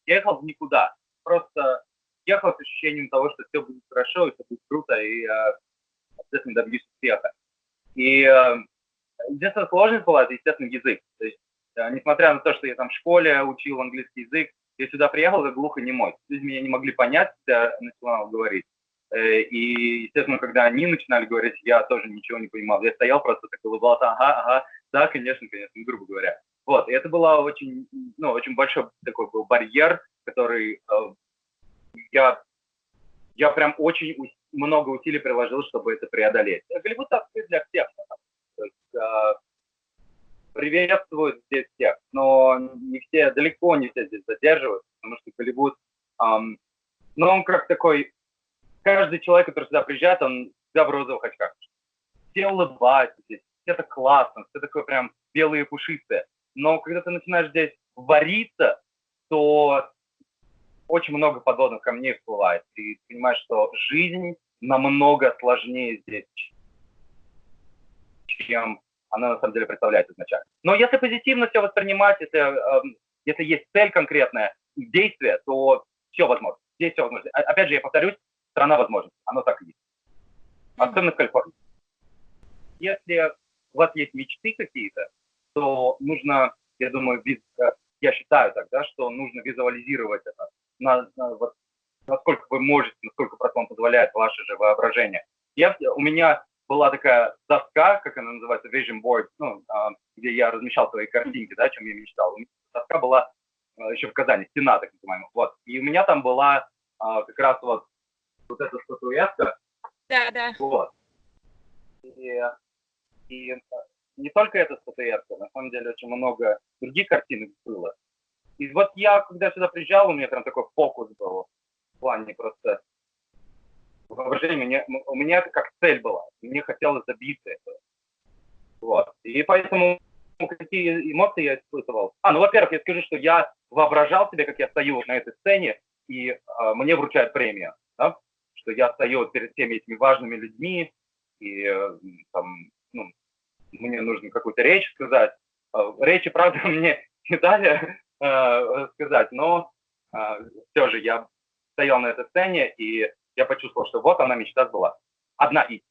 Я ехал в никуда. Просто ехал с ощущением того, что все будет хорошо, и все будет круто, и обязательно добьюсь успеха. И единственная сложность была, это, естественно, язык. То есть, несмотря на то, что я там в школе учил английский язык, я сюда приехал как глухонемой. Люди меня не могли понять, когда я начинал говорить. И, естественно, когда они начинали говорить, я тоже ничего не понимал. Я стоял просто так улыбался, ага, да, конечно, грубо говоря. Вот, и это была очень, очень большой такой был барьер, который я прям очень много усилий приложил, чтобы это преодолеть. Голливуд открыт для всех. То есть, приветствуют здесь всех, но не все, далеко не все здесь задерживаются, потому что Голливуд, он как такой, каждый человек, который сюда приезжает, он всегда в розовых очках. Все улыбаются здесь, все так классно, все такое прям белые пушистые. Но когда ты начинаешь здесь вариться, то очень много подводных камней всплывает. И ты понимаешь, что жизнь намного сложнее здесь, чем она на самом деле представляет изначально. Но если позитивно все воспринимать, если есть цель конкретная, действие, то все возможно. Здесь все возможно. Опять же, я повторюсь, страна возможностей. Оно так и есть. Особенно в Калифорнии. Если у вас есть мечты какие-то, то нужно, я думаю, я считаю тогда, что нужно визуализировать это. Вот, насколько вы можете, насколько просто вам позволяет ваше же воображение. У меня была такая доска, как она называется, vision board, где я размещал свои картинки, да, о чем я мечтал. У меня доска была еще в Казани, стена, так называемая. Вот. И у меня там была как раз вот эта статуэтка. Да. Вот. И не только эта статуэтка, на самом деле очень много других картинок было. И вот я, когда сюда приезжал, у меня прям такой фокус был в плане просто воображения. У меня это как цель была. Мне хотелось добиться этого. Вот. И поэтому какие эмоции я испытывал? Во-первых, я скажу, что я воображал себе, как я стою на этой сцене, и мне вручают премию. Да? Что я стою перед всеми этими важными людьми, и мне нужно какую-то речь сказать. Речи, правда, мне не дали сказать, но все же я стоял на этой сцене, и я почувствовал, что вот она, мечта сбылась. Одна из.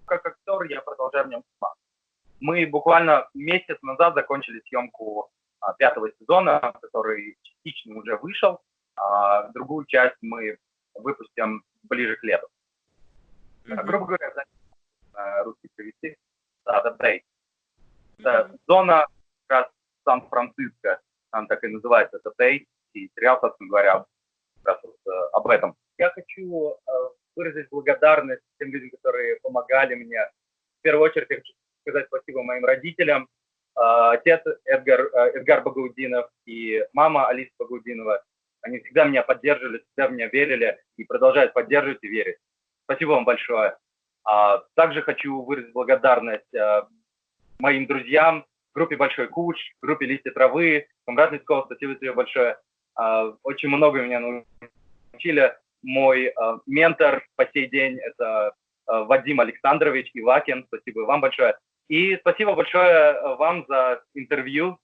Как актер я продолжаю в нем сниматься. Мы буквально месяц назад закончили съемку 5-го сезона, который частично уже вышел. Другую часть мы выпустим ближе к лету. Грубо говоря, русский перевести. The Bay. Зона как раз Сан-Франциско, там так и называется The Bay, и сериал, собственно говоря, как раз об этом. Я хочу выразить благодарность тем людям, которые помогали мне. В первую очередь я хочу сказать спасибо моим родителям. Отец Эдгар Багаудинов и мама Алиса Багаудинова. Они всегда меня поддерживали, всегда в меня верили и продолжают поддерживать и верить. Спасибо вам большое. Также хочу выразить благодарность моим друзьям, группе «Большой куч», группе «Листья травы», Камрад Лисков, спасибо тебе большое. Очень много меня научили. Мой ментор по сей день – это Вадим Александрович Ивакин. Спасибо вам большое. И спасибо большое вам за интервью.